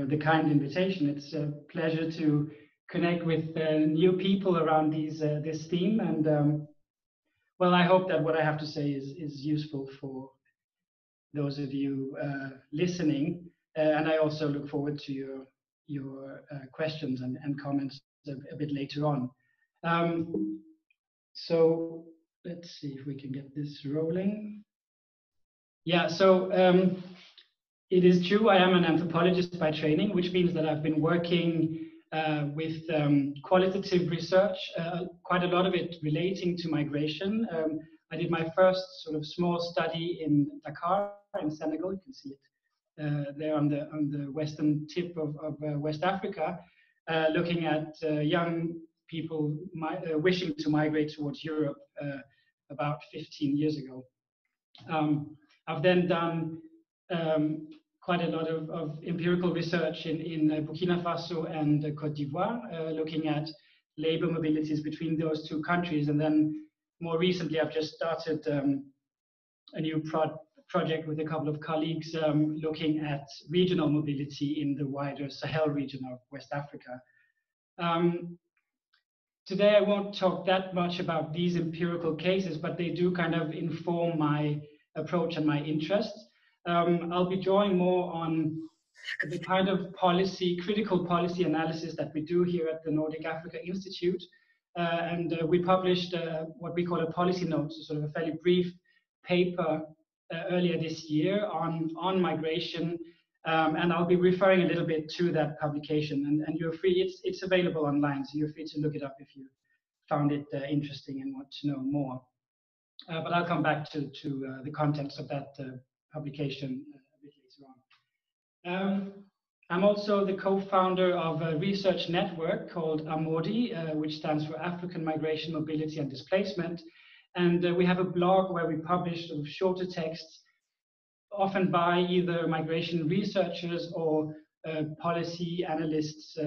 the kind invitation. It's a pleasure to connect with new people around this theme, and well, I hope that what I have to say is useful for those of you listening, and I also look forward to your questions and comments a bit later on. So let's see if we can get this rolling. Yeah, so it is true, I am an anthropologist by training, which means that I've been working with qualitative research, quite a lot of it relating to migration. I did my first sort of small study in Dakar in Senegal. You can see it there on the western tip of West Africa, looking at young people wishing to migrate towards Europe about 15 years ago. I've then done quite a lot of empirical research in Burkina Faso and Côte d'Ivoire, looking at labor mobilities between those two countries. And then more recently, I've just started a new project with a couple of colleagues looking at regional mobility in the wider Sahel region of West Africa. Today, I won't talk that much about these empirical cases, but they do kind of inform my approach and my interests. I'll be drawing more on the kind of critical policy analysis that we do here at the Nordic Africa Institute. And we published what we call a policy note, so sort of a fairly brief paper earlier this year on migration. And I'll be referring a little bit to that publication. And you're free, it's available online, so you're free to look it up if you found it interesting and want to know more. But I'll come back to the contents of that publication a bit later on. I'm also the co-founder of a research network called Ahmadi, which stands for African Migration, Mobility and Displacement. And we have a blog where we publish sort of shorter texts, often by either migration researchers or policy analysts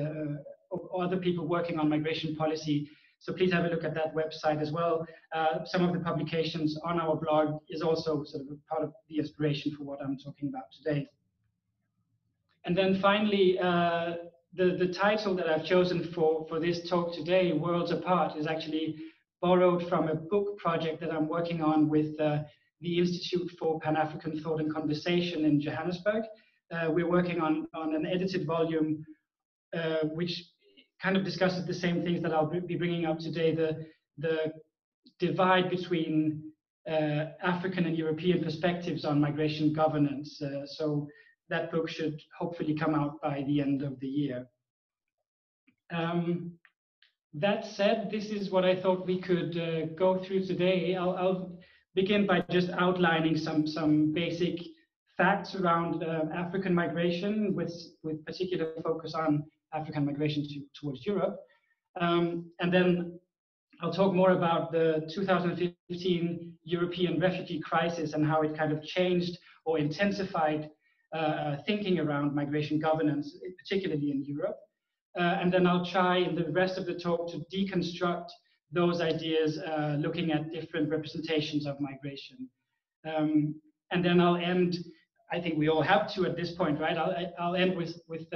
or other people working on migration policy. So please have a look at that website as well. Some of the publications on our blog is also sort of a part of the inspiration for what I'm talking about today. And then finally, the title that I've chosen for this talk today, Worlds Apart, is actually borrowed from a book project that I'm working on with the Institute for Pan-African Thought and Conversation in Johannesburg. We're working on an edited volume which kind of discusses the same things that I'll be bringing up today, the divide between African and European perspectives on migration governance. So that book should hopefully come out by the end of the year. That said, this is what I thought we could go through today. I'll begin by just outlining some basic facts around African migration, with particular focus on African migration towards Europe. And then I'll talk more about the 2015 European refugee crisis and how it kind of changed or intensified thinking around migration governance, particularly in Europe. And then I'll try in the rest of the talk to deconstruct those ideas, looking at different representations of migration. And then I'll end, I think we all have to at this point, right? I'll end with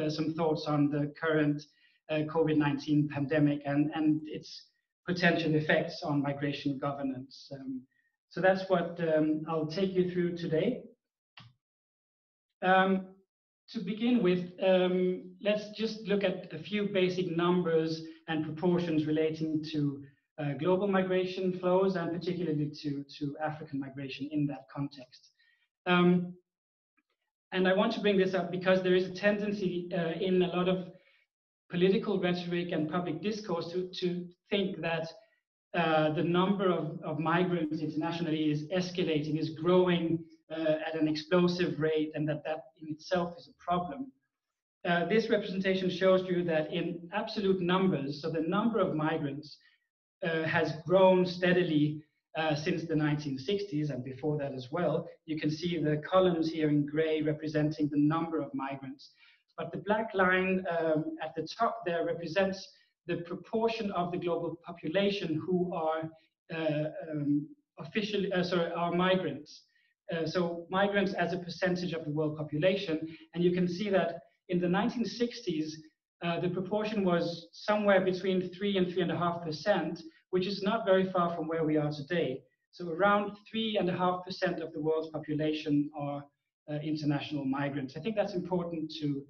some thoughts on the current COVID-19 pandemic and its potential effects on migration governance. So that's what I'll take you through today. To begin with, let's just look at a few basic numbers and proportions relating to global migration flows and particularly to African migration in that context. And I want to bring this up because there is a tendency in a lot of political rhetoric and public discourse to think that the number of migrants internationally is escalating, is growing at an explosive rate, and that in itself is a problem. This representation shows you that in absolute numbers, so the number of migrants has grown steadily since the 1960s and before that as well. You can see the columns here in gray representing the number of migrants. But the black line at the top there represents the proportion of the global population who are are migrants. So migrants as a percentage of the world population. And you can see that in the 1960s, the proportion was somewhere between 3 and 3.5%, which is not very far from where we are today. So around 3.5% of the world's population are international migrants. I think that's important to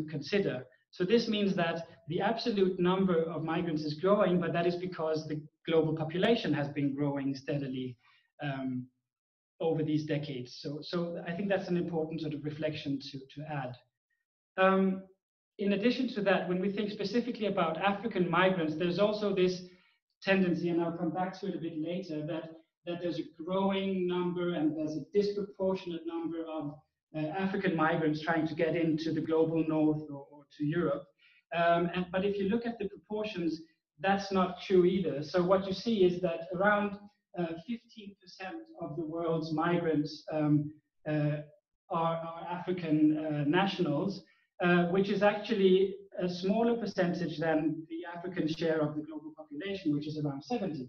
consider. So this means that the absolute number of migrants is growing, but that is because the global population has been growing steadily over these decades. So I think that's an important sort of reflection to add. In addition to that, when we think specifically about African migrants, there's also this tendency, and I'll come back to it a bit later, that there's a growing number and there's a disproportionate number of African migrants trying to get into the global north or to Europe. But if you look at the proportions, that's not true either. So what you see is that around 15% of the world's migrants are African nationals, which is actually a smaller percentage than the African share of the global population, which is around 70%.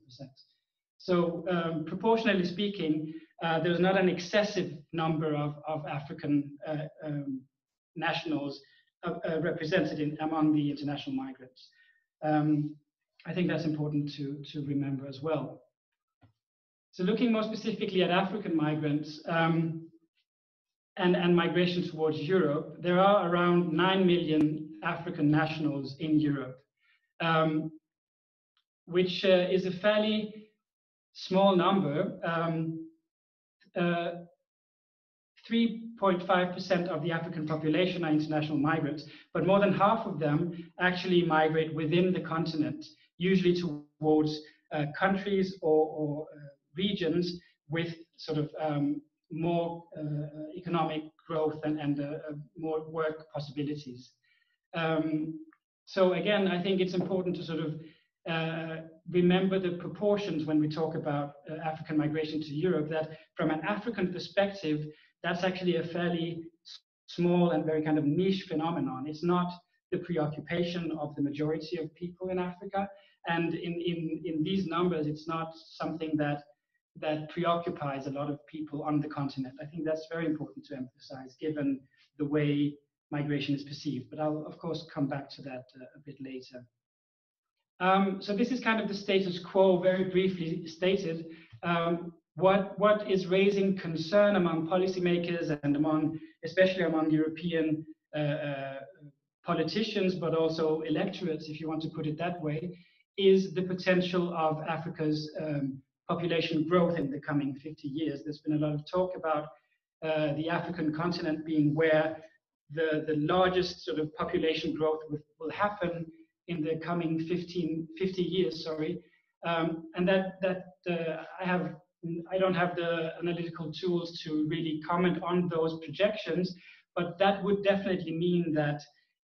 So proportionally speaking, there's not an excessive number of African nationals represented among the international migrants. I think that's important to remember as well. So looking more specifically at African migrants and migration towards Europe, there are around 9 million African nationals in Europe, which is a fairly small number. 3.5% of the African population are international migrants, but more than half of them actually migrate within the continent, usually towards countries or regions with sort of more economic growth and more work possibilities. So again, I think it's important to sort of remember the proportions when we talk about African migration to Europe, that from an African perspective, that's actually a fairly small and very kind of niche phenomenon. It's not the preoccupation of the majority of people in Africa. And in these numbers, it's not something that preoccupies a lot of people on the continent. I think that's very important to emphasize, given the way migration is perceived. But I'll, of course, come back to that a bit later. So this is kind of the status quo, very briefly stated. What is raising concern among policymakers and especially among European politicians, but also electorates, if you want to put it that way, is the potential of Africa's population growth in the coming 50 years. There's been a lot of talk about the African continent being where the largest sort of population growth will happen in the coming 50 years, and I don't have the analytical tools to really comment on those projections, but that would definitely mean that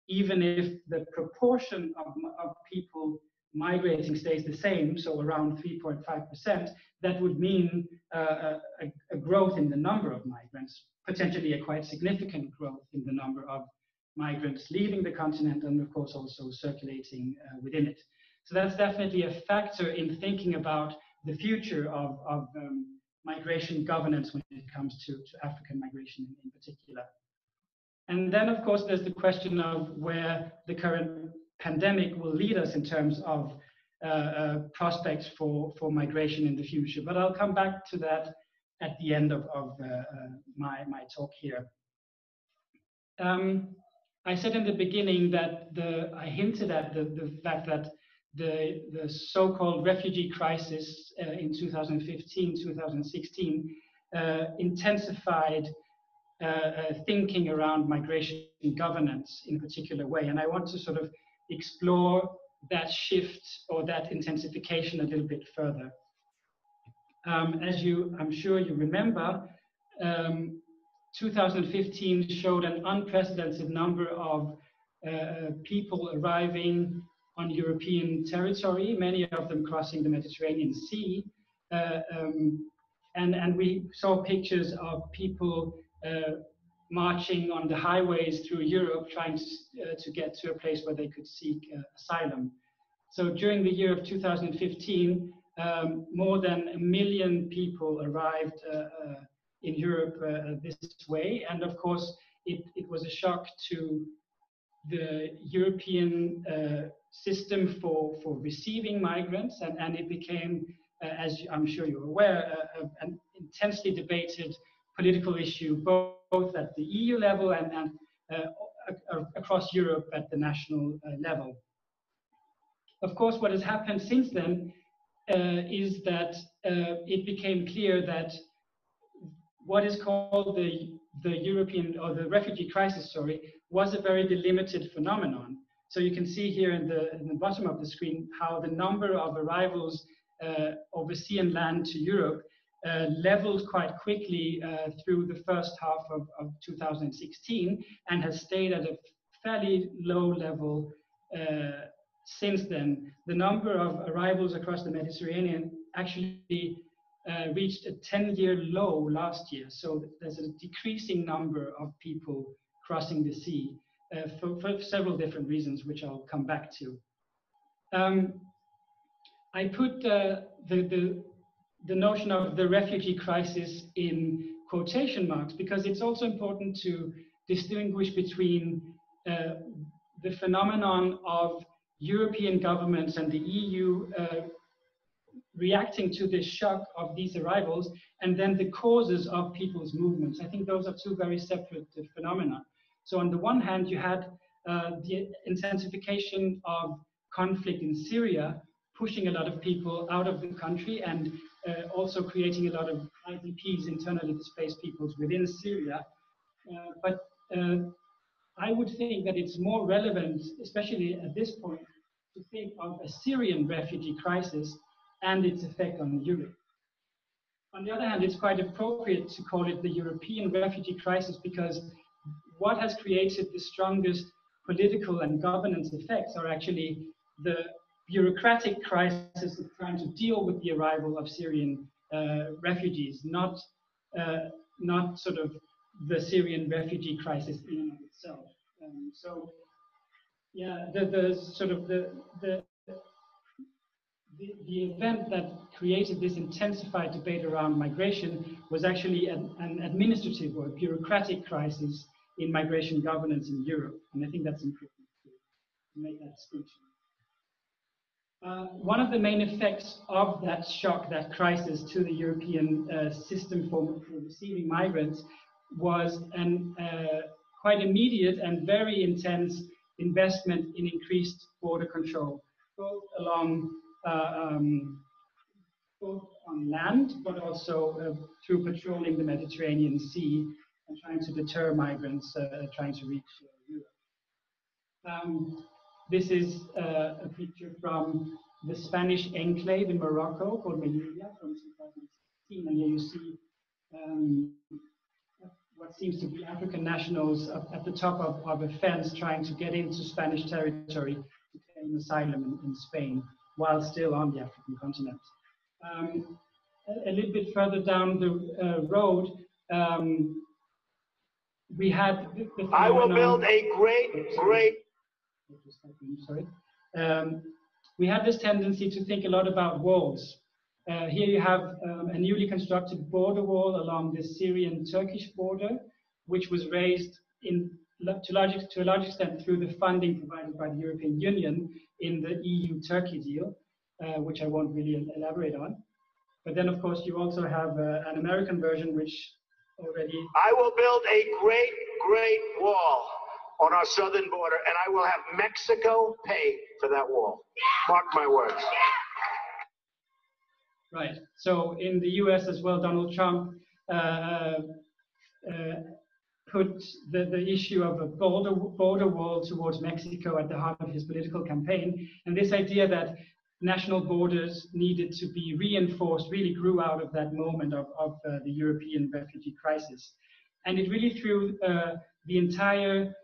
even if the proportion of people migrating stays the same, so around 3.5%, that would mean a growth in the number of migrants, potentially a quite significant growth in the number of migrants leaving the continent and, of course, also circulating within it. So that's definitely a factor in thinking about the future of migration governance when it comes to African migration in particular. And then, of course, there's the question of where the current pandemic will lead us in terms of prospects for migration in the future. But I'll come back to that at the end of my talk here. I said in the beginning that I hinted at the fact that the so-called refugee crisis in 2015, 2016 intensified thinking around migration governance in a particular way. And I want to sort of explore that shift or that intensification a little bit further. As I'm sure you remember, 2015 showed an unprecedented number of people arriving on European territory, many of them crossing the Mediterranean Sea. And we saw pictures of people marching on the highways through Europe, trying to get to a place where they could seek asylum. So during the year of 2015, more than 1 million people arrived in Europe this way. And of course, it was a shock to the European system for receiving migrants, and it became, as I'm sure you're aware, an intensely debated political issue, both at the EU level and across Europe at the national level. Of course, what has happened since then is that it became clear that what is called the European, or the refugee crisis, sorry, was a very delimited phenomenon. So you can see here in the bottom of the screen how the number of arrivals over sea and land to Europe leveled quite quickly through the first half of 2016 and has stayed at a fairly low level since then. The number of arrivals across the Mediterranean actually reached a 10-year low last year. So there's a decreasing number of people crossing the sea for several different reasons, which I'll come back to. I put the notion of the refugee crisis in quotation marks because it's also important to distinguish between the phenomenon of European governments and the EU reacting to the shock of these arrivals, and then the causes of people's movements. I think those are two very separate phenomena. So on the one hand, you had the intensification of conflict in Syria, pushing a lot of people out of the country and also creating a lot of IDPs, internally displaced peoples within Syria. But I would think that it's more relevant, especially at this point, to think of a Syrian refugee crisis and its effect on Europe. On the other hand, it's quite appropriate to call it the European refugee crisis because what has created the strongest political and governance effects are actually the bureaucratic crisis of trying to deal with the arrival of Syrian refugees, not sort of the Syrian refugee crisis in and of itself. So, yeah, the event that created this intensified debate around migration was actually an administrative or bureaucratic crisis in migration governance in Europe, and I think that's important to make that distinction. One of the main effects of that shock, that crisis to the European system for receiving migrants was an quite immediate and very intense investment in increased border control, both along both on land, but also through patrolling the Mediterranean Sea and trying to deter migrants trying to reach Europe. This is a picture from the Spanish enclave in Morocco called Melilla from 2016, and here you see what seems to be African nationals at the top of a fence trying to get into Spanish territory to claim asylum in Spain while still on the African continent. A little bit further down the road, we had the I will build a great. Sorry. We had this tendency to think a lot about walls. Here you have a newly constructed border wall along the Syrian-Turkish border, which was raised to a large extent through the funding provided by the European Union in the EU-Turkey deal, which I won't really elaborate on. But then, of course, you also have an American version, which already... I will build a great wall on our southern border, and I will have Mexico pay for that wall. Mark my words. Right. So in the US as well, Donald Trump put the issue of a border wall towards Mexico at the heart of his political campaign. And this idea that national borders needed to be reinforced really grew out of that moment of the European refugee crisis. And it really threw the entire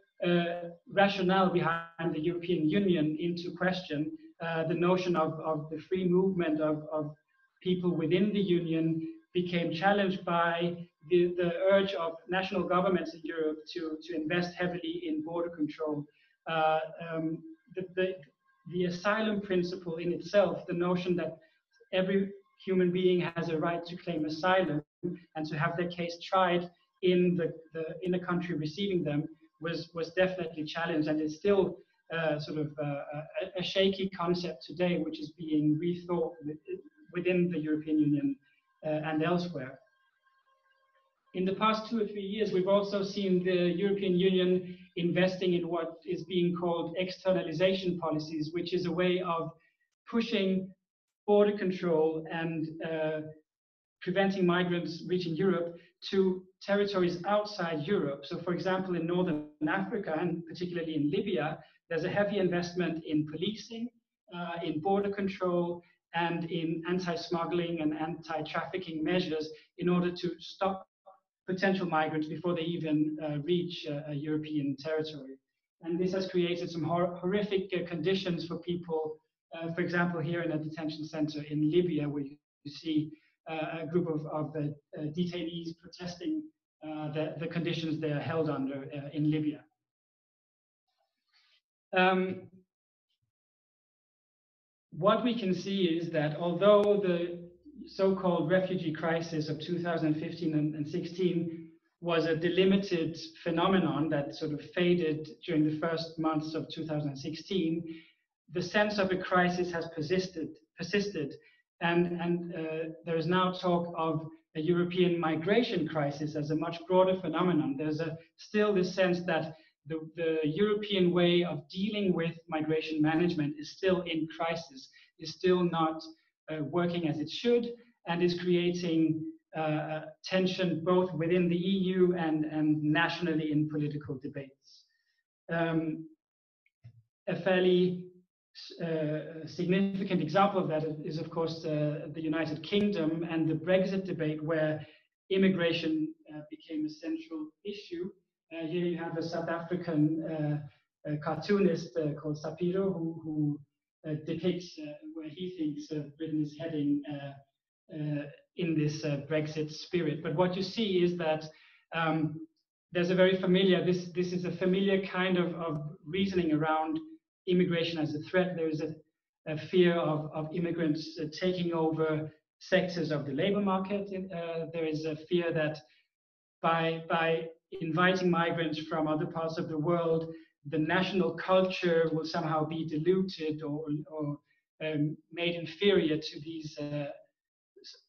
rationale behind the European Union into question. The notion of the free movement of people within the Union became challenged by the urge of national governments in Europe to invest heavily in border control. The asylum principle in itself, the notion that every human being has a right to claim asylum and to have their case tried in a country receiving them, was definitely challenged, and it's still sort of a shaky concept today, which is being rethought within the European Union and elsewhere. In the past 2 or 3 years, we've also seen the European Union investing in what is being called externalization policies, which is a way of pushing border control and preventing migrants reaching Europe to territories outside Europe. So, for example, in Northern Africa, and particularly in Libya, there's a heavy investment in policing, in border control, and in anti-smuggling and anti-trafficking measures in order to stop potential migrants before they even reach a European territory. And this has created some horrific conditions for people. For example, here in a detention center in Libya, where you see a group of detainees protesting the conditions they are held under in Libya. What we can see is that although the so-called refugee crisis of 2015 and 16 was a delimited phenomenon that sort of faded during the first months of 2016, the sense of a crisis has persisted, and there is now talk of a European migration crisis as a much broader phenomenon. There's still this sense that the European way of dealing with migration management is still in crisis, is still not working as it should, and is creating tension both within the EU and nationally in political debates. A fairly significant example of that is, of course, the United Kingdom and the Brexit debate, where immigration became a central issue. Here you have a South African cartoonist called Sapiro, who depicts where he thinks Britain is heading in this Brexit spirit. But what you see is that there's a very familiar, this is a familiar kind of reasoning around immigration as a threat. There is a fear of immigrants taking over sectors of the labor market. There is a fear that by inviting migrants from other parts of the world, the national culture will somehow be diluted or made inferior to these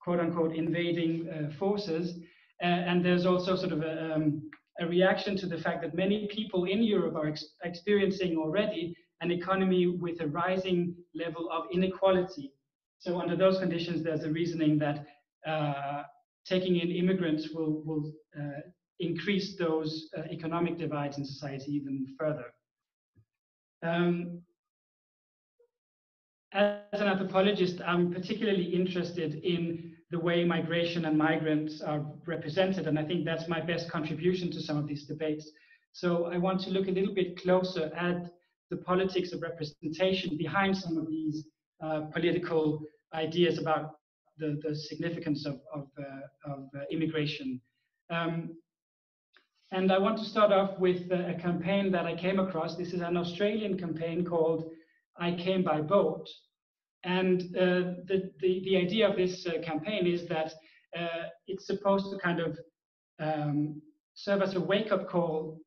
quote-unquote invading forces. And there's also sort of a reaction to the fact that many people in Europe are experiencing already an economy with a rising level of inequality. So under those conditions, there's a reasoning that taking in immigrants will increase those economic divides in society even further. As an anthropologist, I'm particularly interested in the way migration and migrants are represented, and I think that's my best contribution to some of these debates. So I want to look a little bit closer at the politics of representation behind some of these political ideas about the significance of immigration. And I want to start off with a campaign that I came across. This is an Australian campaign called I Came by Boat. And the idea of this campaign is that it's supposed to kind of serve as a wake-up call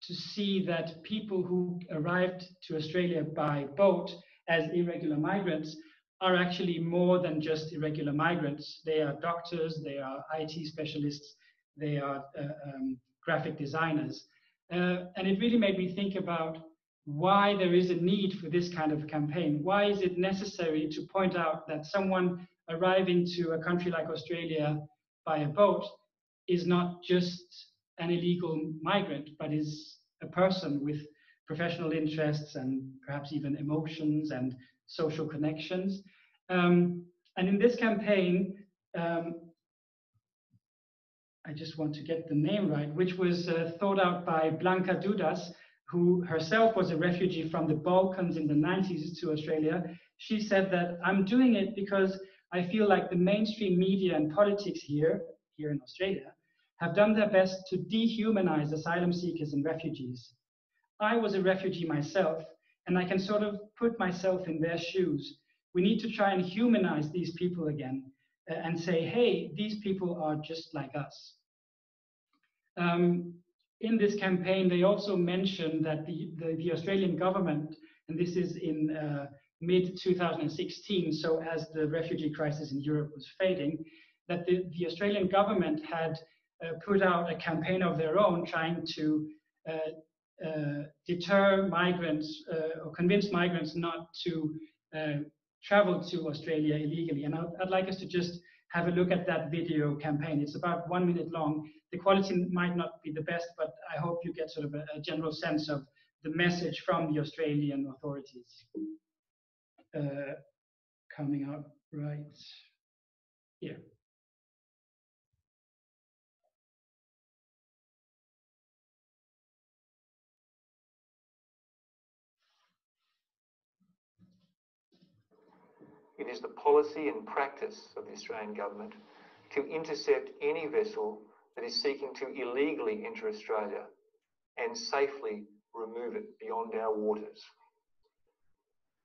to see that people who arrived to Australia by boat as irregular migrants are actually more than just irregular migrants. They are doctors, they are IT specialists, they are graphic designers. And it really made me think about why there is a need for this kind of campaign. Why is it necessary to point out that someone arriving to a country like Australia by a boat is not just an illegal migrant, but is a person with professional interests and perhaps even emotions and social connections. And in this campaign, I just want to get the name right, which was thought out by Blanca Dudas, who herself was a refugee from the Balkans in the 90s to Australia. She said that I'm doing it because I feel like the mainstream media and politics here in Australia have done their best to dehumanize asylum seekers and refugees. I was a refugee myself, and I can sort of put myself in their shoes. We need to try and humanize these people again and say, hey, these people are just like us. in this campaign, they also mentioned that the Australian government, and this is in mid-2016, so as the refugee crisis in Europe was fading, that the Australian government had put out a campaign of their own trying to deter migrants or convince migrants not to travel to Australia illegally. And I'd like us to just have a look at that video campaign. It's about 1 minute long. The quality might not be the best, but I hope you get sort of a general sense of the message from the Australian authorities. Coming up right here. It is the policy and practice of the Australian government to intercept any vessel that is seeking to illegally enter Australia and safely remove it beyond our waters.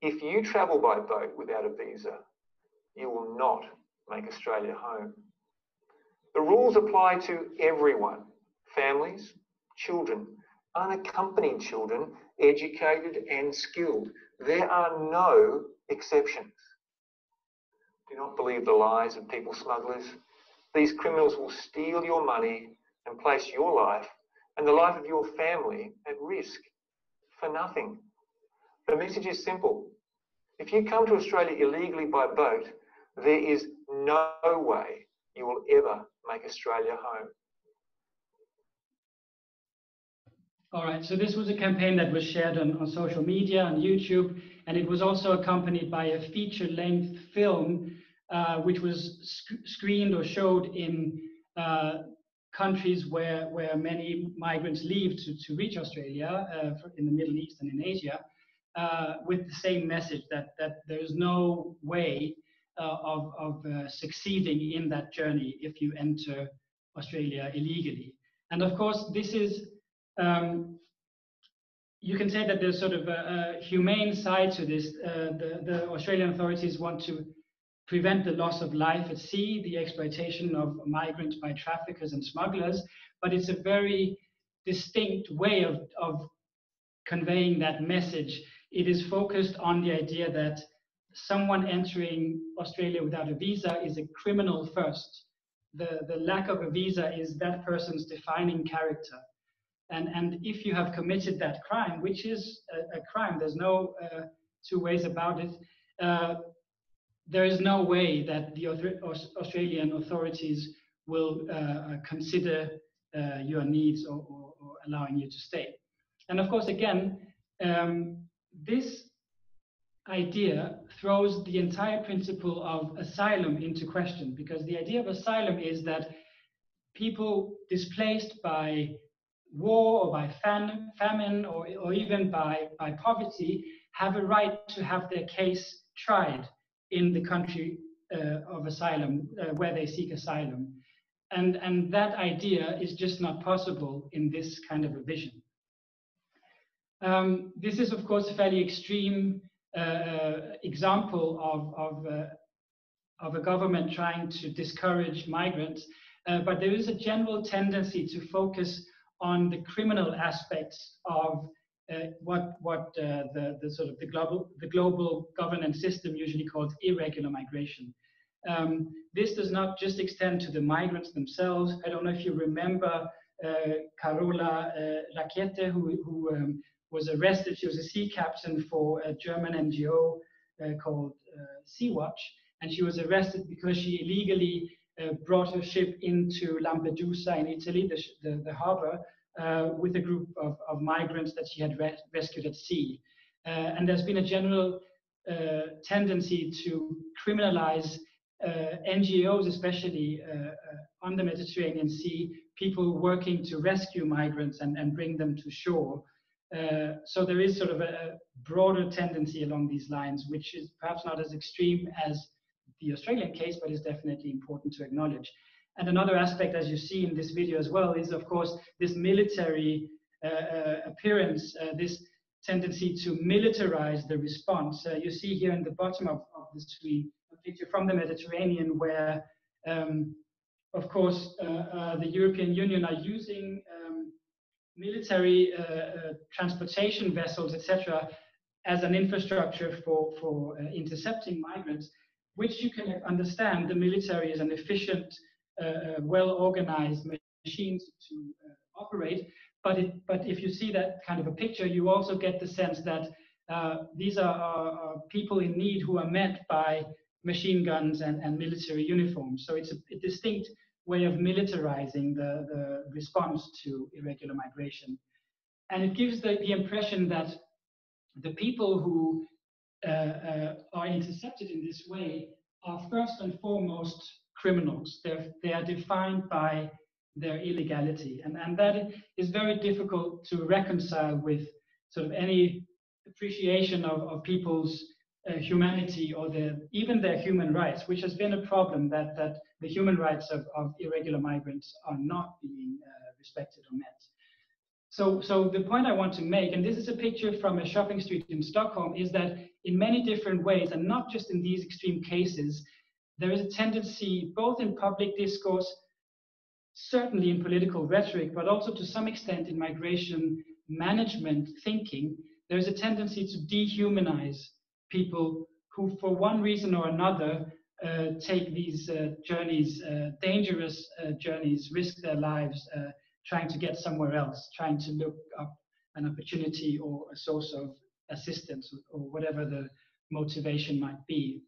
If you travel by boat without a visa, you will not make Australia home. The rules apply to everyone: families, children, unaccompanied children, educated and skilled. There are no exceptions. Do not believe the lies of people smugglers. These criminals will steal your money and place your life and the life of your family at risk for nothing. The message is simple. If you come to Australia illegally by boat, there is no way you will ever make Australia home. All right, so this was a campaign that was shared on social media, on YouTube, and it was also accompanied by a feature-length film which was screened or showed in countries where many migrants leave to reach Australia, in the Middle East and in Asia, with the same message that there's no way of succeeding in that journey if you enter Australia illegally. And of course, this is you can say that there's sort of a humane side to this. The Australian authorities want to prevent the loss of life at sea, the exploitation of migrants by traffickers and smugglers, but it's a very distinct way of conveying that message. It is focused on the idea that someone entering Australia without a visa is a criminal first. The lack of a visa is that person's defining character. And if you have committed that crime, which is a crime, there's no two ways about it, there is no way that the Australian authorities will consider your needs or allowing you to stay. And of course, again, this idea throws the entire principle of asylum into question, because the idea of asylum is that people displaced by war or by famine or even by poverty have a right to have their case tried in the country of asylum, where they seek asylum. And that idea is just not possible in this kind of a vision. This is, of course, a fairly extreme example of a government trying to discourage migrants, but there is a general tendency to focus on the criminal aspects of what the sort of the global governance system usually calls irregular migration. This does not just extend to the migrants themselves. I don't know if you remember Carola Rackete, who was arrested. She was a sea captain for a German NGO called Sea-Watch, and she was arrested because she illegally brought her ship into Lampedusa in Italy, the harbor, with a group of migrants that she had rescued at sea. And there's been a general tendency to criminalize NGOs, especially on the Mediterranean Sea, people working to rescue migrants and bring them to shore. So there is sort of a broader tendency along these lines, which is perhaps not as extreme as the Australian case, but is definitely important to acknowledge. And another aspect, as you see in this video as well, is of course this military appearance, this tendency to militarize the response. You see here in the bottom of the screen a picture from the Mediterranean where, of course, the European Union are using military transportation vessels, etc., as an infrastructure for intercepting migrants, which you can understand the military is an efficient, well-organized machine to operate. But if you see that kind of a picture, you also get the sense that these are people in need who are met by machine guns and military uniforms. So it's a distinct way of militarizing the response to irregular migration. And it gives the impression that the people who are intercepted in this way are first and foremost criminals. They are defined by their illegality. And that is very difficult to reconcile with sort of any appreciation of people's humanity or even their human rights, which has been a problem, that the human rights of irregular migrants are not being respected or met. So the point I want to make, and this is a picture from a shopping street in Stockholm, is that in many different ways, and not just in these extreme cases, there is a tendency, both in public discourse, certainly in political rhetoric, but also to some extent in migration management thinking, there is a tendency to dehumanize people who, for one reason or another, take these journeys, dangerous journeys, risk their lives, trying to get somewhere else, trying to look up an opportunity or a source of assistance or whatever the motivation might be.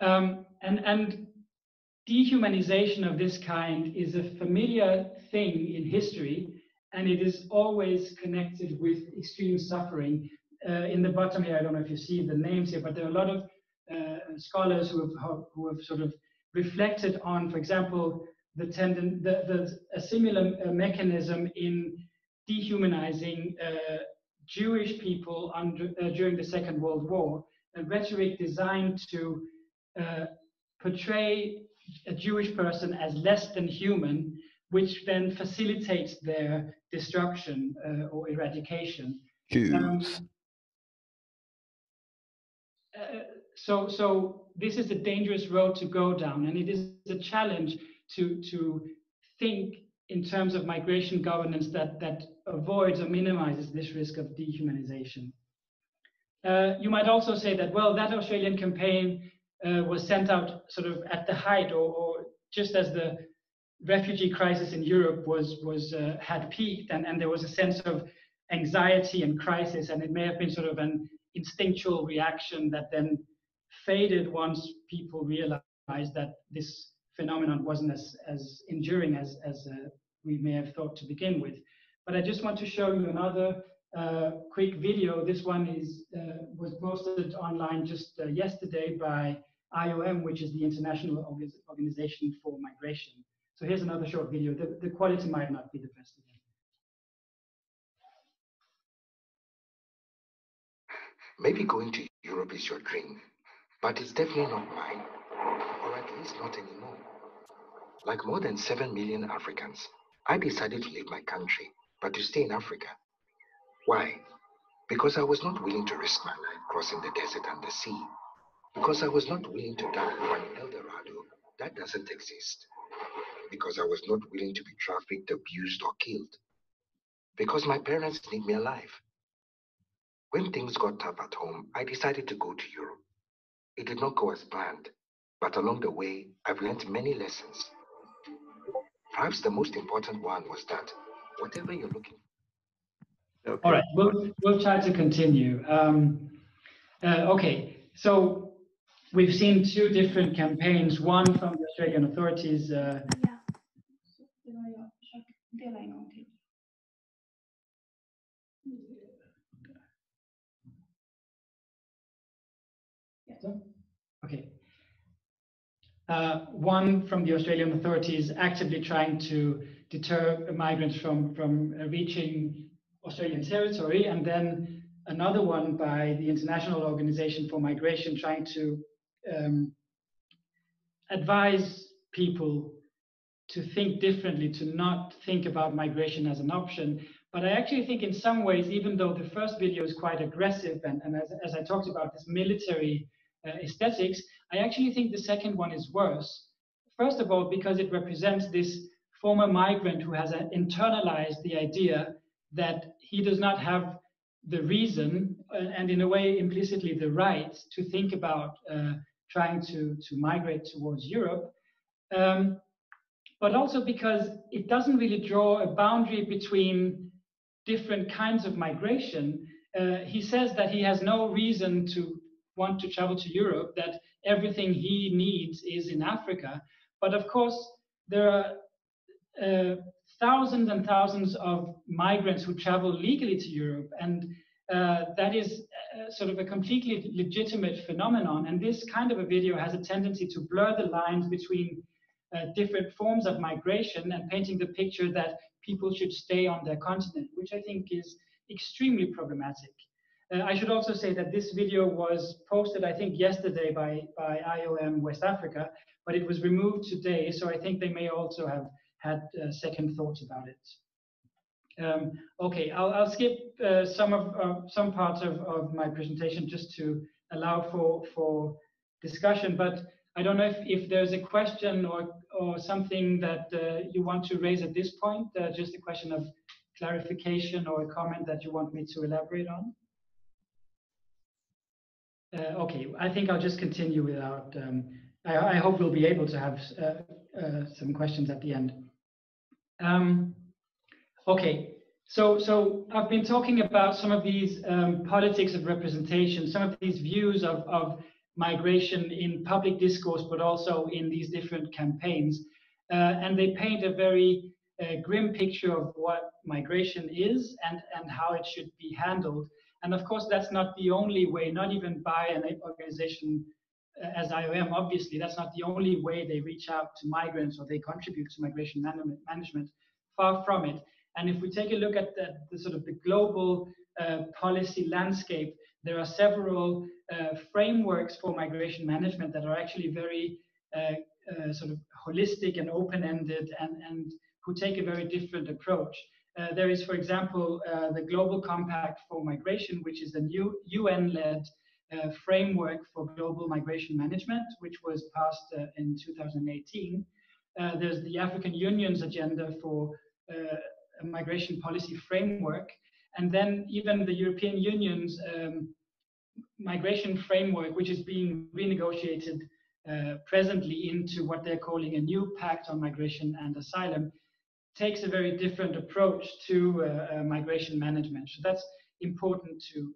And dehumanization of this kind is a familiar thing in history, and it is always connected with extreme suffering. In the bottom here, I don't know if you see the names here, but there are a lot of scholars who have sort of reflected on, for example, a similar mechanism in dehumanizing Jewish people during the Second World War, a rhetoric designed to portray a Jewish person as less than human, which then facilitates their destruction or eradication. So this is a dangerous road to go down, and it is a challenge to think in terms of migration governance that avoids or minimizes this risk of dehumanization. You might also say that, well, that Australian campaign was sent out sort of at the height or just as the refugee crisis in Europe had peaked, and there was a sense of anxiety and crisis, and it may have been sort of an instinctual reaction that then faded once people realized that this phenomenon wasn't as enduring as we may have thought to begin with. But I just want to show you another quick video. This one was posted online just yesterday by IOM, which is the International Organization for Migration. So here's another short video. The quality might not be the best again. Maybe going to Europe is your dream, but it's definitely not mine, or at least not anymore. Like more than 7 million Africans, I decided to leave my country, but to stay in Africa. Why? Because I was not willing to risk my life crossing the desert and the sea. Because I was not willing to die for an El Dorado that doesn't exist. Because I was not willing to be trafficked, abused, or killed. Because my parents need me alive. When things got tough at home, I decided to go to Europe. It did not go as planned, but along the way, I've learned many lessons. Perhaps the most important one was that whatever you're looking for. Okay. All right, we'll try to continue. Okay, so we've seen two different campaigns, one from the Australian authorities. Okay. One from the Australian authorities actively trying to deter migrants from reaching Australian territory, and then another one by the International Organization for Migration trying to advise people to think differently, to not think about migration as an option. But I actually think in some ways, even though the first video is quite aggressive and as I talked about this military aesthetics, I actually think the second one is worse. First of all, because it represents this former migrant who has internalized the idea that he does not have the reason and in a way implicitly the right to think about trying to migrate towards Europe, but also because it doesn't really draw a boundary between different kinds of migration. He says that he has no reason to want to travel to Europe, that everything he needs is in Africa. But of course, there are thousands and thousands of migrants who travel legally to Europe, and that is sort of a completely legitimate phenomenon. And this kind of a video has a tendency to blur the lines between different forms of migration and painting the picture that people should stay on their continent, which I think is extremely problematic. I should also say that this video was posted, I think, yesterday by IOM West Africa, but it was removed today, so I think they may also have had second thoughts about it. Okay, I'll skip some parts of my presentation just to allow for discussion, but I don't know if there's a question or something that you want to raise at this point, just a question of clarification or a comment that you want me to elaborate on. Okay, I think I'll just continue without, I hope we'll be able to have some questions at the end. Okay, so I've been talking about some of these politics of representation, some of these views of migration in public discourse, but also in these different campaigns. And they paint a very grim picture of what migration is and how it should be handled. And of course, that's not the only way, not even by an organization as IOM, obviously, that's not the only way they reach out to migrants or they contribute to migration management, far from it. And if we take a look at the sort of the global policy landscape, there are several frameworks for migration management that are actually very sort of holistic and open-ended and who take a very different approach. There is, for example, the Global Compact for Migration, which is a new UN-led framework for global migration management, which was passed in 2018. There's the African Union's agenda for a migration policy framework, and then even the European Union's migration framework, which is being renegotiated presently into what they're calling a new pact on migration and asylum, takes a very different approach to migration management. So that's important to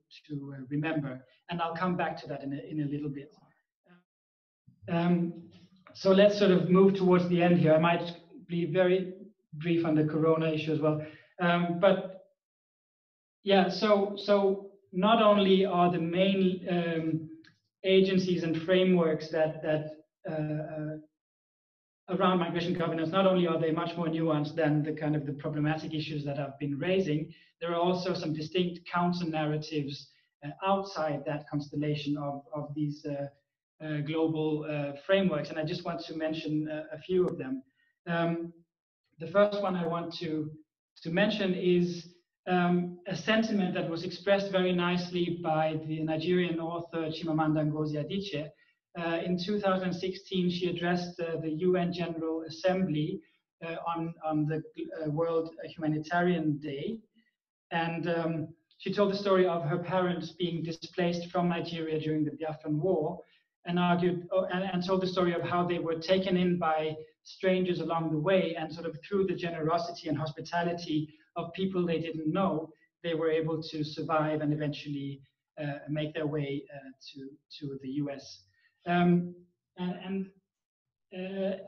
remember, and I'll come back to that in a little bit. So let's sort of move towards the end here. I might be very brief on the Corona issue as well, but yeah. So not only are the main agencies and frameworks that around migration governance, not only are they much more nuanced than the kind of the problematic issues that I've been raising, there are also some distinct counter narratives outside that constellation of these global frameworks. And I just want to mention a few of them. The first one I want to mention is a sentiment that was expressed very nicely by the Nigerian author Chimamanda Ngozi Adichie. In 2016, she addressed the UN General Assembly on the World Humanitarian Day, and she told the story of her parents being displaced from Nigeria during the Biafran War, and argued and told the story of how they were taken in by strangers along the way, and sort of through the generosity and hospitality of people they didn't know, they were able to survive and eventually make their way to the US.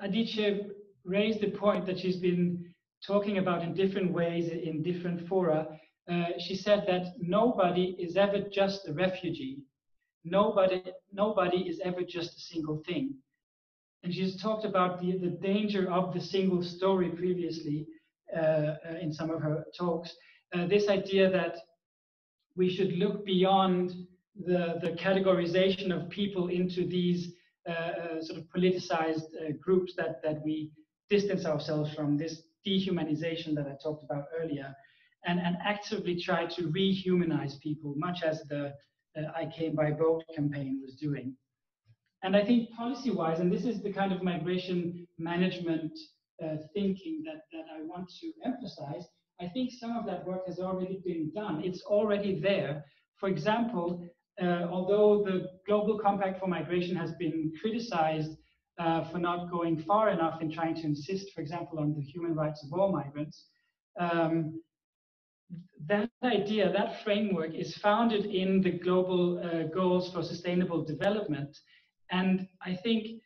Adichie raised the point that she's been talking about in different ways in different fora. She said that nobody is ever just a refugee. Nobody is ever just a single thing. And she's talked about the danger of the single story previously in some of her talks. This idea that we should look beyond the categorization of people into these sort of politicized groups that we distance ourselves from, this dehumanization that I talked about earlier, and actively try to rehumanize people, much as the I Came by Boat campaign was doing. And I think policy-wise, and this is the kind of migration management thinking that I want to emphasize, I think some of that work has already been done. It's already there. For example, although the Global Compact for Migration has been criticized for not going far enough in trying to insist, for example, on the human rights of all migrants, that idea, that framework is founded in the global goals for sustainable development. And I think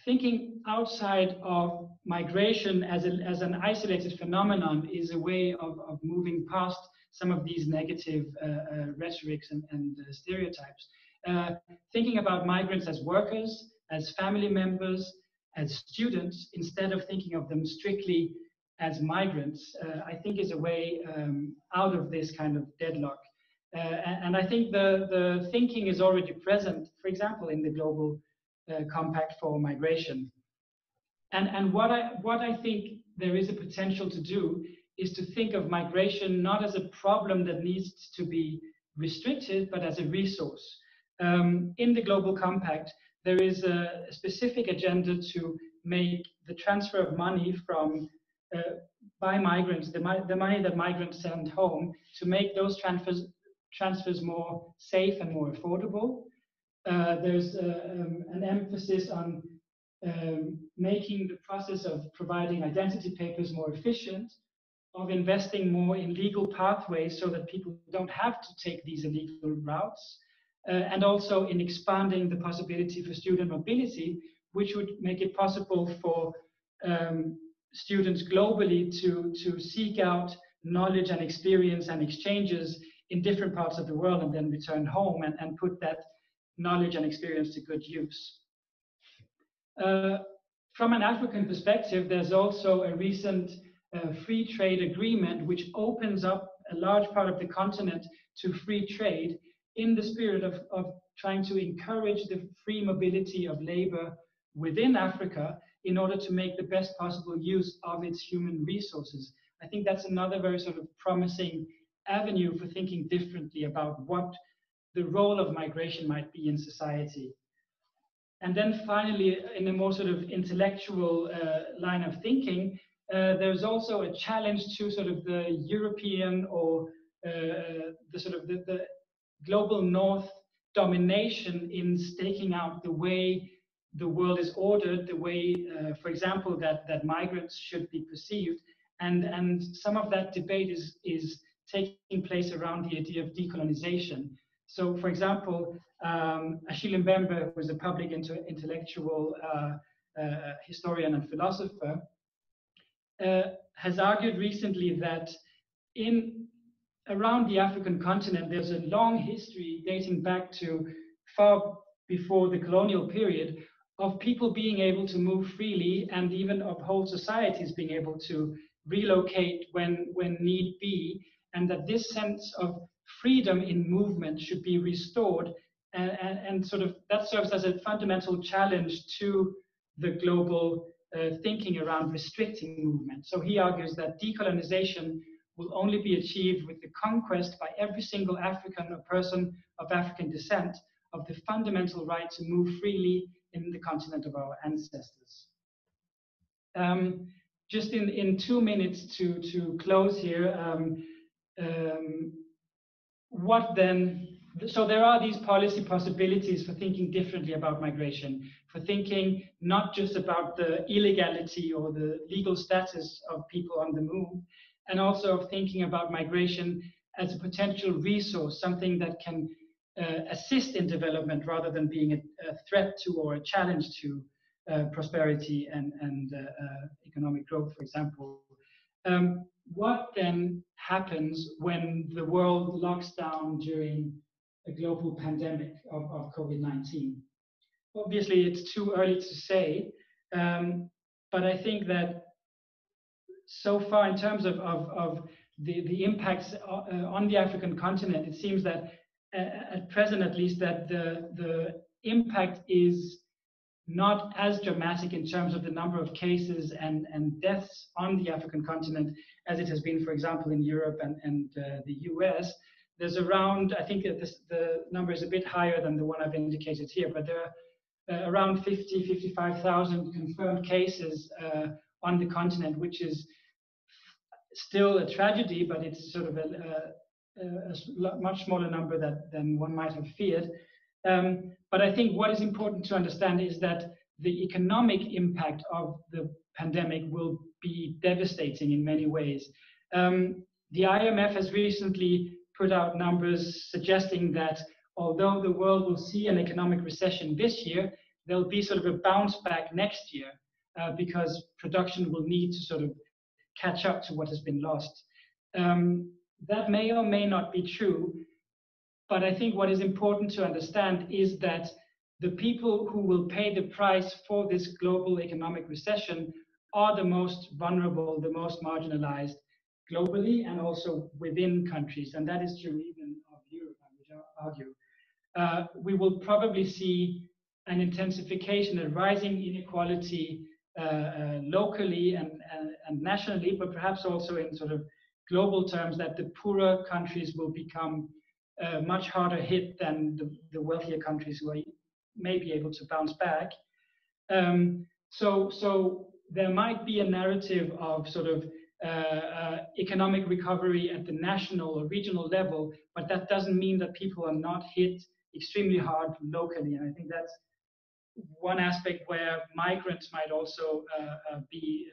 thinking outside of migration as an isolated phenomenon is a way of moving past some of these negative rhetorics and stereotypes. Thinking about migrants as workers, as family members, as students, instead of thinking of them strictly as migrants, I think is a way out of this kind of deadlock. And I think the thinking is already present, for example, in the Global Compact for Migration. And what I think there is a potential to do is to think of migration not as a problem that needs to be restricted, but as a resource. In the Global Compact, there is a specific agenda to make the transfer of money from by migrants, the money that migrants send home, to make those transfers more safe and more affordable. There's an emphasis on making the process of providing identity papers more efficient, of investing more in legal pathways so that people don't have to take these illegal routes, and also in expanding the possibility for student mobility, which would make it possible for students globally to seek out knowledge and experience and exchanges in different parts of the world and then return home and put that knowledge and experience to good use. From an African perspective, there's also a recent free trade agreement which opens up a large part of the continent to free trade in the spirit of trying to encourage the free mobility of labor within Africa in order to make the best possible use of its human resources. I think that's another very sort of promising avenue for thinking differently about what the role of migration might be in society. And then finally, in a more sort of intellectual line of thinking, there's also a challenge to sort of the European or the sort of the global North domination in staking out the way the world is ordered, the way, for example, that migrants should be perceived. And some of that debate is taking place around the idea of decolonization. So, for example, Achille Mbembe, who is a public intellectual historian and philosopher, has argued recently that around the African continent, there's a long history dating back to far before the colonial period of people being able to move freely, and even of whole societies being able to relocate when need be, and that this sense of freedom in movement should be restored, and sort of that serves as a fundamental challenge to the global thinking around restricting movement. So he argues that decolonization will only be achieved with the conquest by every single African or person of African descent of the fundamental right to move freely in the continent of our ancestors. Just in 2 minutes to close here, what then? So there are these policy possibilities for thinking differently about migration, for thinking not just about the illegality or the legal status of people on the move, and also of thinking about migration as a potential resource, something that can assist in development rather than being a threat to or a challenge to prosperity and economic growth, for example. What then happens when the world locks down during a global pandemic of COVID-19? Obviously, it's too early to say, but I think that so far, in terms of the impacts on the African continent, it seems that at present, at least, that the impact is not as dramatic in terms of the number of cases and deaths on the African continent as it has been, for example, in Europe and the US. There's around, I think the number is a bit higher than the one I've indicated here, but there are around 55,000 confirmed cases on the continent, which is still a tragedy, but it's sort of a much smaller number than one might have feared. But I think what is important to understand is that the economic impact of the pandemic will be devastating in many ways. The IMF has recently put out numbers suggesting that although the world will see an economic recession this year, there'll be sort of a bounce back next year because production will need to sort of catch up to what has been lost. That may or may not be true, but I think what is important to understand is that the people who will pay the price for this global economic recession are the most vulnerable, the most marginalized globally and also within countries. And that is true even of Europe, I would argue. We will probably see an intensification, a rising inequality locally and nationally, but perhaps also in sort of global terms, that the poorer countries will become much harder hit than the wealthier countries who may be able to bounce back. So there might be a narrative of sort of economic recovery at the national or regional level, but that doesn't mean that people are not hit extremely hard locally. And I think that's one aspect where migrants might also be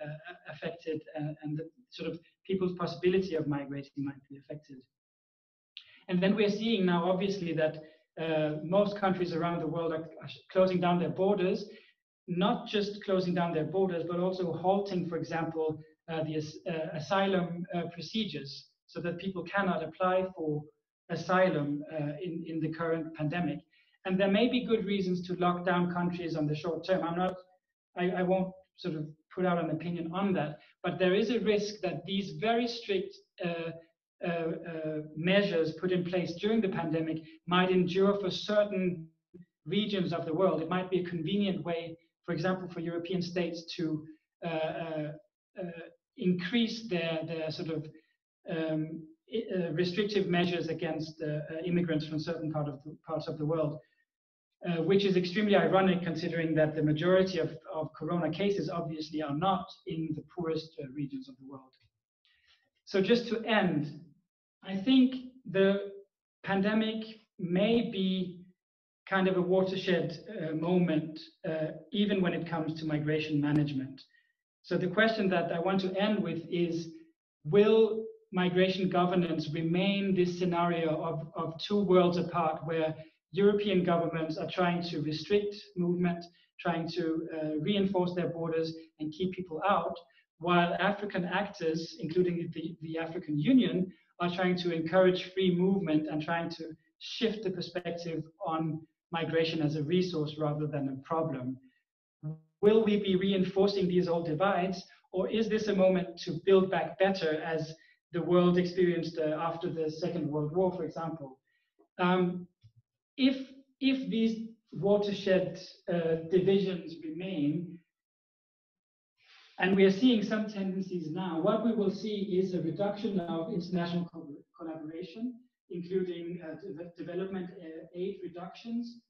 affected, and the sort of people's possibility of migrating might be affected. And then we're seeing now, obviously, that most countries around the world are closing down their borders, not just closing down their borders, but also halting, for example, the asylum procedures, so that people cannot apply for asylum in the current pandemic. And there may be good reasons to lock down countries on the short term. I won't sort of put out an opinion on that, but there is a risk that these very strict measures put in place during the pandemic might endure for certain regions of the world. It might be a convenient way, for example, for European states to increase their sort of restrictive measures against immigrants from certain parts of the world, which is extremely ironic considering that the majority of corona cases obviously are not in the poorest regions of the world. So just to end, I think the pandemic may be kind of a watershed moment, even when it comes to migration management. So the question that I want to end with is, will migration governance remain this scenario of two worlds apart, where European governments are trying to restrict movement, trying to reinforce their borders and keep people out, while African actors, including the African Union, are trying to encourage free movement and trying to shift the perspective on migration as a resource rather than a problem? Will we be reinforcing these old divides, or is this a moment to build back better, as the world experienced after the Second World War, for example? If these watershed divisions remain, and we are seeing some tendencies now, what we will see is a reduction of international collaboration, including development aid reductions.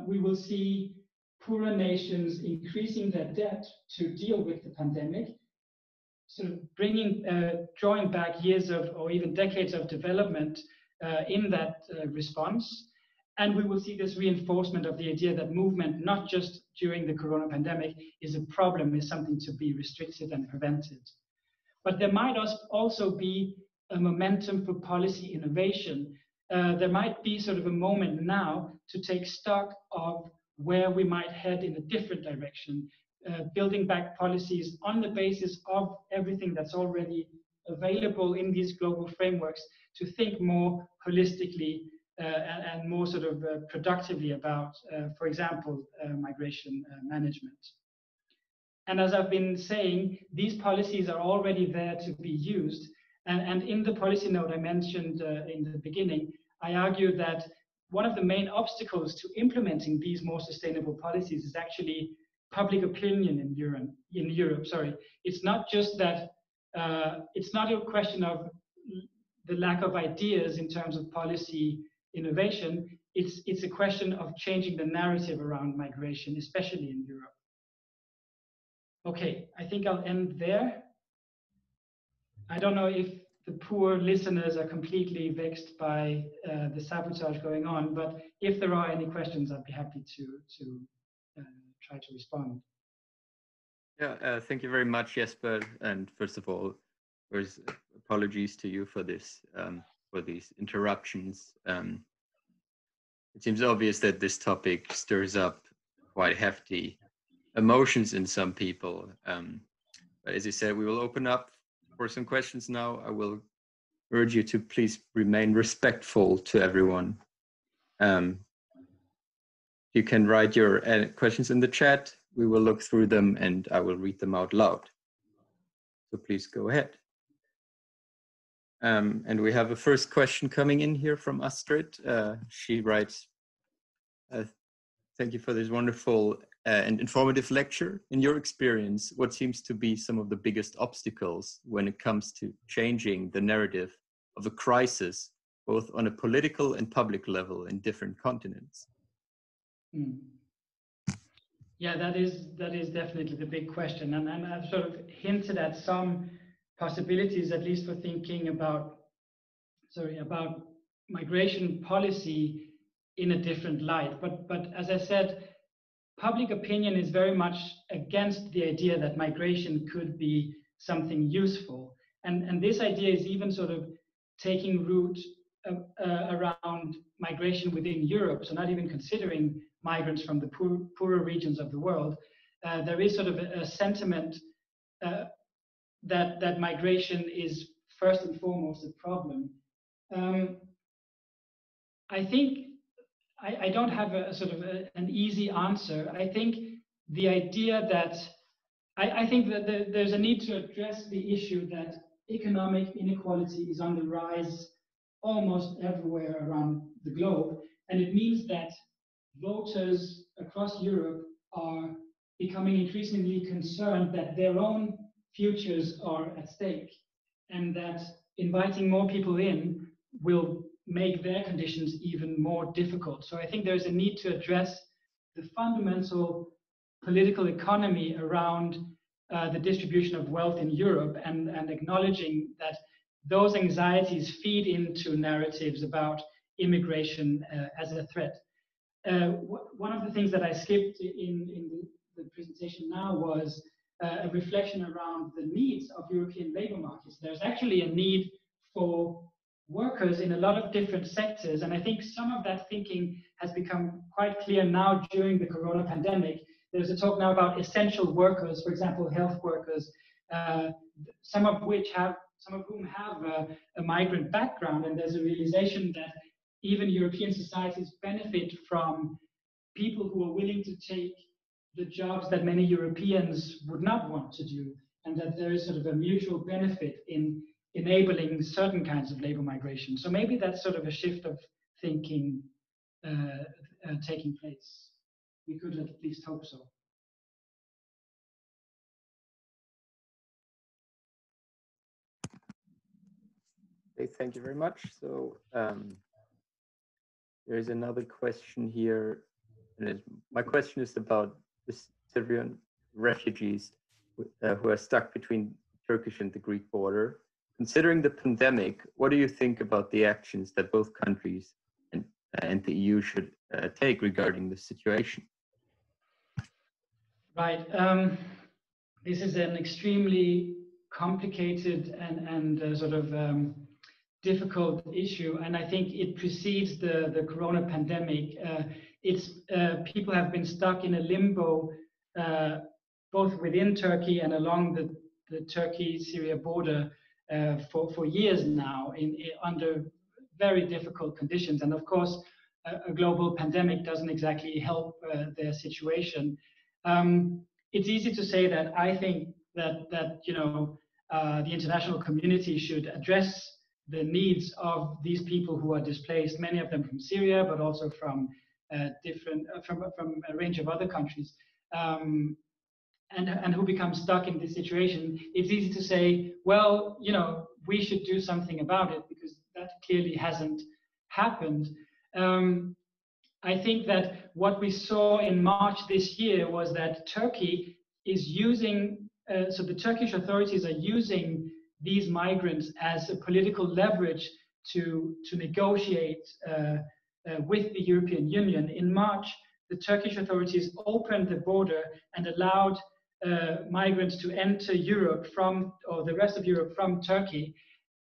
We will see poorer nations increasing their debt to deal with the pandemic, sort of drawing back years of, or even decades of development in that response. And we will see this reinforcement of the idea that movement, not just during the corona pandemic, is a problem, is something to be restricted and prevented. But there might also be a momentum for policy innovation. There might be sort of a moment now to take stock of where we might head in a different direction, building back policies on the basis of everything that's already available in these global frameworks, to think more holistically and more sort of productively about, for example, migration management. And as I've been saying, these policies are already there to be used. And in the policy note I mentioned in the beginning, I argue that one of the main obstacles to implementing these more sustainable policies is actually public opinion in Europe. It's not just that, it's not a question of the lack of ideas in terms of policy innovation. It's a question of changing the narrative around migration, especially in Europe. Okay, I think I'll end there. I don't know if the poor listeners are completely vexed by the sabotage going on, but if there are any questions, I'd be happy to try to respond. Yeah, thank you very much, Jesper. And first of all, there's apologies to you for this, for these interruptions. It seems obvious that this topic stirs up quite hefty emotions in some people. But as you said, we will open up for some questions now. I will urge you to please remain respectful to everyone. You can write your questions in the chat. We will look through them and I will read them out loud. So please go ahead. And we have a first question coming in here from Astrid. She writes, thank you for this wonderful and informative lecture. In your experience, what seems to be some of the biggest obstacles when it comes to changing the narrative of a crisis, both on a political and public level in different continents? Yeah, that is definitely the big question, and I've sort of hinted at some possibilities, at least for thinking about migration policy in a different light. But as I said, public opinion is very much against the idea that migration could be something useful, and this idea is even sort of taking root around migration within Europe, so not even considering migrants from the poorer regions of the world. There is sort of a sentiment that migration is first and foremost a problem. I think I don't have a sort of an easy answer. I think the idea that I think that there's a need to address the issue that economic inequality is on the rise almost everywhere around the globe, and it means that voters across Europe are becoming increasingly concerned that their own futures are at stake, and that inviting more people in will make their conditions even more difficult. So I think there's a need to address the fundamental political economy around the distribution of wealth in Europe, and acknowledging that those anxieties feed into narratives about immigration as a threat. One of the things that I skipped in the presentation now was a reflection around the needs of European labor markets. There's actually a need for workers in a lot of different sectors, and I think some of that thinking has become quite clear now during the corona pandemic. There's a talk now about essential workers, for example, health workers, some of whom have a migrant background, and there's a realization that even European societies benefit from people who are willing to take the jobs that many Europeans would not want to do, and that there is sort of a mutual benefit in enabling certain kinds of labor migration. So maybe that's sort of a shift of thinking taking place. We could at least hope so. Okay, thank you very much. So there is another question here. And my question is about the Syrian refugees who are stuck between Turkish and the Greek border. Considering the pandemic, what do you think about the actions that both countries and the EU should take regarding the situation? Right. This is an extremely complicated and sort of difficult issue, and I think it precedes the corona pandemic. People have been stuck in a limbo, both within Turkey and along the Turkey-Syria border for years now, under very difficult conditions. And of course, a global pandemic doesn't exactly help their situation. It's easy to say that I think that the international community should address the needs of these people who are displaced, many of them from Syria, but also from from a range of other countries, and who become stuck in this situation. It's easy to say, well, we should do something about it, because that clearly hasn't happened. I think that what we saw in March this year was that Turkey is using, so the Turkish authorities are using these migrants as a political leverage to negotiate with the European Union. In March, the Turkish authorities opened the border and allowed migrants to enter Europe from, or the rest of Europe from Turkey.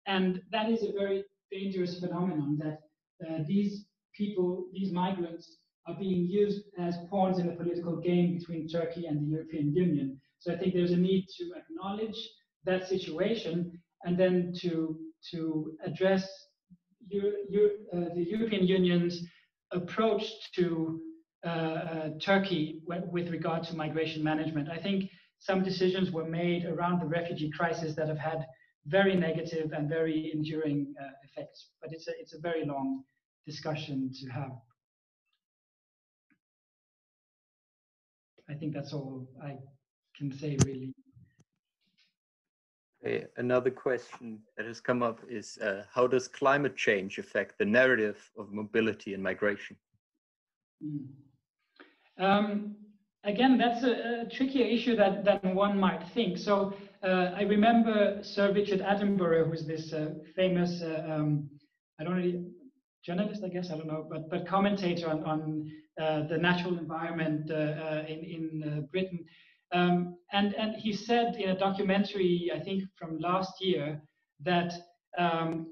And that is a very dangerous phenomenon, that these people, these migrants, are being used as pawns in a political game between Turkey and the European Union. So I think there's a need to acknowledge that situation and then to address the European Union's approach to Turkey with regard to migration management. I think some decisions were made around the refugee crisis that have had very negative and very enduring effects. But it's a very long discussion to have. I think that's all I can say, really. Okay, another question that has come up is how does climate change affect the narrative of mobility and migration? Again, that's a trickier issue than one might think. So I remember Sir Richard Attenborough, who's this famous, I don't really, journalist, I guess, I don't know, but commentator on the natural environment in Britain. And he said in a documentary, I think from last year, that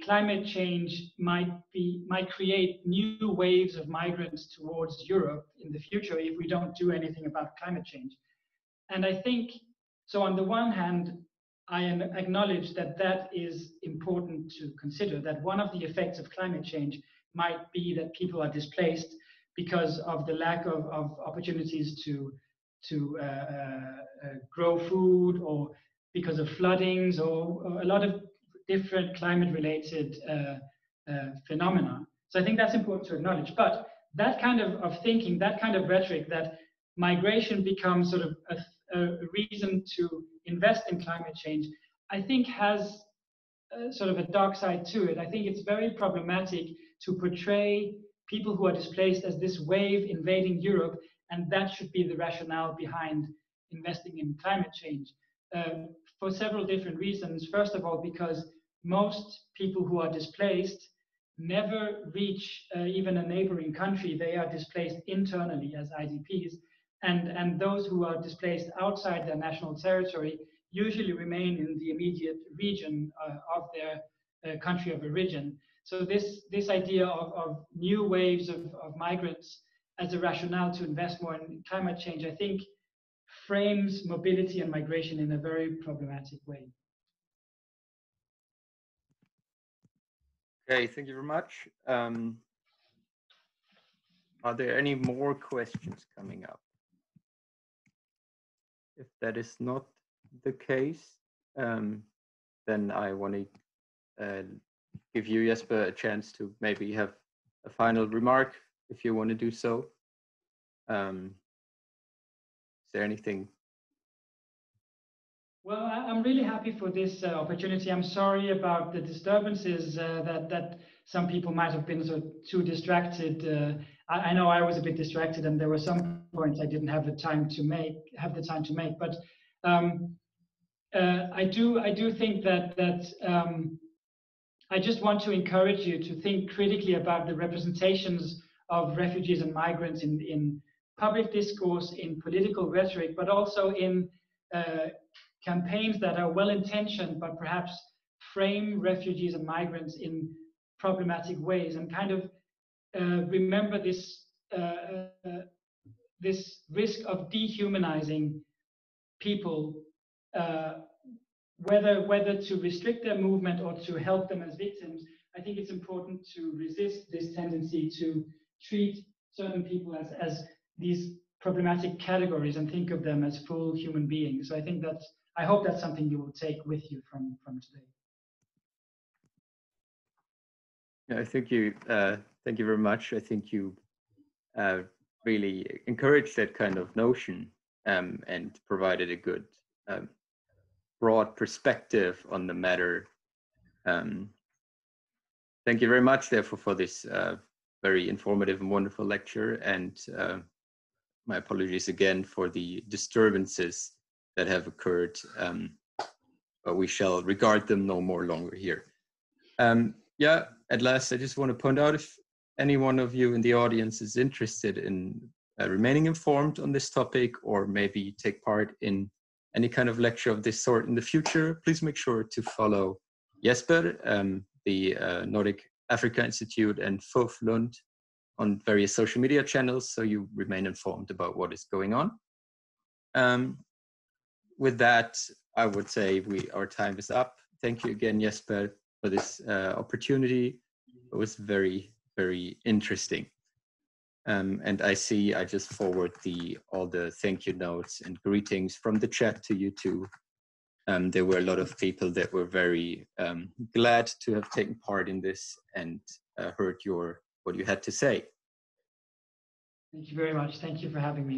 climate change might create new waves of migrants towards Europe in the future if we don't do anything about climate change. And I think, so on the one hand, I acknowledge that is important to consider, that one of the effects of climate change might be that people are displaced because of the lack of opportunities to grow food, or because of floodings, or a lot of different climate-related phenomena. So I think that's important to acknowledge. But that kind of thinking, that kind of rhetoric, that migration becomes sort of a reason to invest in climate change, I think has sort of a dark side to it. I think it's very problematic to portray people who are displaced as this wave invading Europe, and that should be the rationale behind investing in climate change. For several different reasons. First of all, because most people who are displaced never reach even a neighboring country. They are displaced internally as IDPs. And those who are displaced outside their national territory usually remain in the immediate region of their country of origin. So this idea of new waves of migrants as a rationale to invest more in climate change, I think, frames mobility and migration in a very problematic way. Okay, thank you very much. Are there any more questions coming up? If that is not the case, then I want to give you, Jesper, a chance to maybe have a final remark if you want to do so. Is there anything? Well, I'm really happy for this opportunity. I'm sorry about the disturbances that some people might have been sort of too distracted. I know I was a bit distracted, and there were some points I didn't have the time to make. But I do think that I just want to encourage you to think critically about the representations of refugees and migrants in public discourse, in political rhetoric, but also in campaigns that are well-intentioned, but perhaps frame refugees and migrants in problematic ways, and kind of remember this this risk of dehumanizing people, whether to restrict their movement or to help them as victims. I think it's important to resist this tendency to treat certain people as these problematic categories and think of them as full human beings. So I hope that's something you will take with you from today. Yeah, thank you very much. I think you really encouraged that kind of notion and provided a good broad perspective on the matter. Thank you very much, therefore, for this very informative and wonderful lecture. And my apologies again for the disturbances that have occurred, but we shall regard them no more longer here. Yeah, at last, I just want to point out, if any one of you in the audience is interested in remaining informed on this topic, or maybe take part in any kind of lecture of this sort in the future, please make sure to follow Jesper, the Nordic Africa Institute, and FOF Lund on various social media channels, so you remain informed about what is going on. With that, I would say our time is up. Thank you again, Jesper, for this opportunity. It was very, very interesting. And I just forward all the thank you notes and greetings from the chat to you too. There were a lot of people that were very glad to have taken part in this and heard what you had to say. Thank you very much. Thank you for having me.